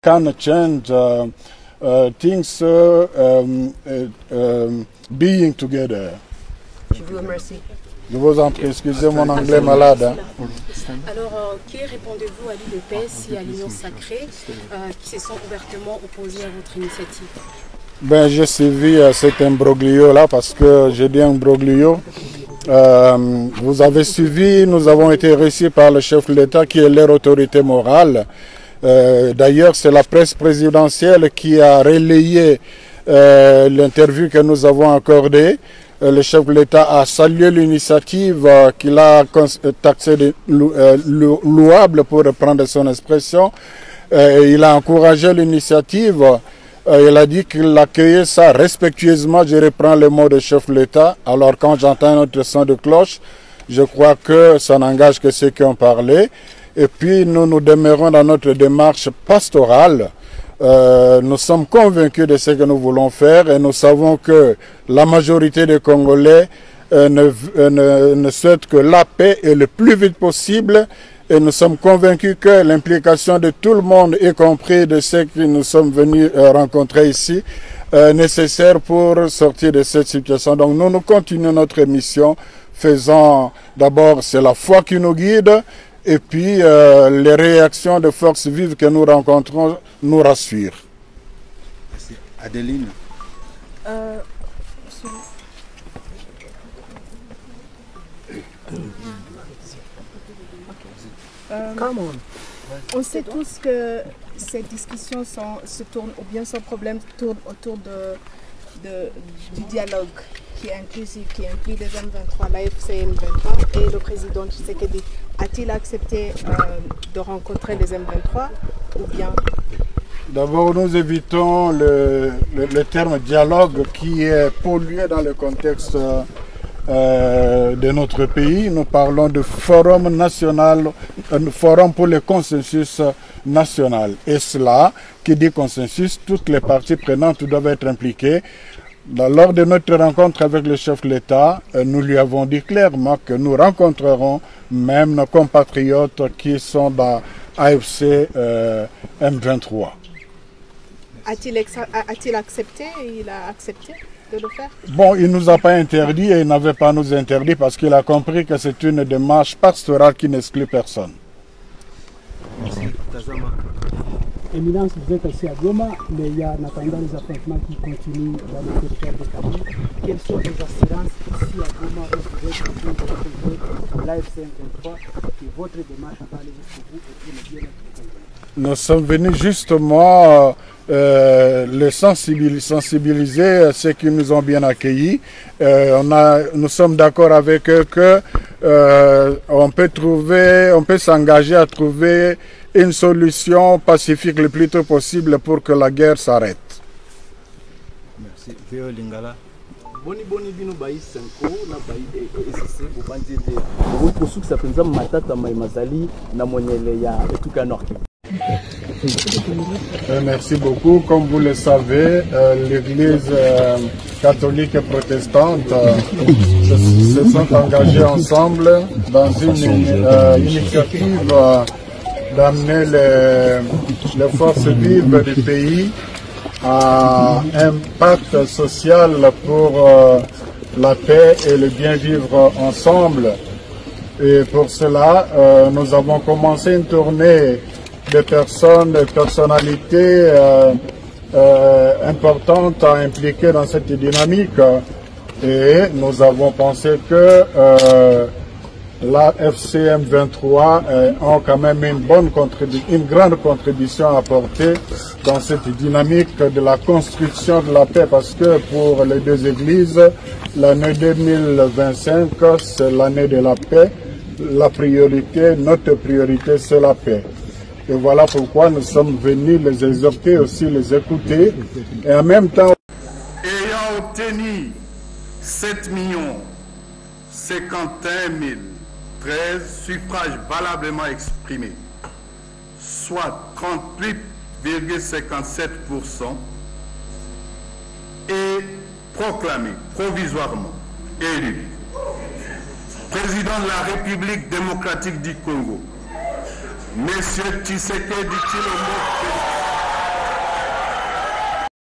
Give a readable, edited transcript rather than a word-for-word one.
can change things being together. Je vous remercie. Je vous en prie, excusez mon anglais malade. Hein. Alors, que répondez-vous à l'UDPS et à l'Union Sacrée qui se sont ouvertement opposés à votre initiative? Ben, j'ai suivi cet imbroglio-là parce que j'ai dit imbroglio. Vous avez suivi, nous avons été reçus par le chef de l'État qui est leur autorité morale. D'ailleurs, c'est la presse présidentielle qui a relayé l'interview que nous avons accordée. Le chef de l'État a salué l'initiative qu'il a taxée de louable pour reprendre son expression. Il a encouragé l'initiative. Il a dit qu'il accueillait ça respectueusement. Je reprends les mots du chef de l'État. Alors quand j'entends notre son de cloche, je crois que ça n'engage que ceux qui ont parlé. Et puis nous demeurons dans notre démarche pastorale. Nous sommes convaincus de ce que nous voulons faire et nous savons que la majorité des Congolais ne souhaitent que la paix et le plus vite possible. Et nous sommes convaincus que l'implication de tout le monde, y compris de ceux que nous sommes venus rencontrer ici, est nécessaire pour sortir de cette situation. Donc nous continuons notre mission, faisant d'abord, c'est la foi qui nous guide, et puis les réactions de forces vives que nous rencontrons nous rassurent. Merci. Adeline. On sait tous que ces discussions se tournent, ou bien ce problème tourne autour du dialogue qui est inclusif, qui inclut les M23, la FCM23 et le président Tshisekedi. A-t-il accepté de rencontrer les M23 ou bien? D'abord, nous évitons le terme dialogue qui est pollué dans le contexte de notre pays. Nous parlons de forum national, un forum pour le consensus national. Et cela, qui dit consensus, toutes les parties prenantes doivent être impliquées. Lors de notre rencontre avec le chef de l'État, nous lui avons dit clairement que nous rencontrerons même nos compatriotes qui sont dans AFC M23. A-t-il accepté? Il a accepté de le faire? Bon, il ne nous a pas interdit et il n'avait pas à nous interdire parce qu'il a compris que c'est une démarche pastorale qui n'exclut personne. Merci. Tazama. Éminence, vous êtes aussi à Goma, mais il y a en attendant les affrontements qui continuent dans le territoire de Kabul. Quelles sont les assurances ici à Goma où vous êtes en train de retrouver l'AFC M23 et votre démarche à aller jusqu'au bout et pour le bien-être du Congo? Nous sommes venus justement les sensibiliser, ceux qui nous ont bien accueillis. Nous sommes d'accord avec eux que on peut s'engager à trouver une solution pacifique le plus tôt possible pour que la guerre s'arrête. Merci. Véo Lingala. Boni bino bayi senko na bayi ECC bobandide pour ça penza matata mazali na monyele ya etuka nord. Merci beaucoup. Comme vous le savez, l'Église catholique et protestante se sont engagés ensemble dans une initiative d'amener les forces vives du pays à un pacte social pour la paix et le bien vivre ensemble. Et pour cela, nous avons commencé une tournée de personnes, de personnalités importantes à impliquer dans cette dynamique. Et nous avons pensé que la FCM 23 ont quand même une grande contribution à apporter dans cette dynamique de la construction de la paix, parce que pour les deux églises, l'année 2025, c'est l'année de la paix. La priorité, notre priorité, c'est la paix. Et voilà pourquoi nous sommes venus les exhorter, aussi les écouter, et en même temps... Ayant obtenu 7 51 013 suffrages valablement exprimés, soit 38,57%, et proclamé provisoirement élu président de la République démocratique du Congo, Monsieur Tshisekedi Tshilombo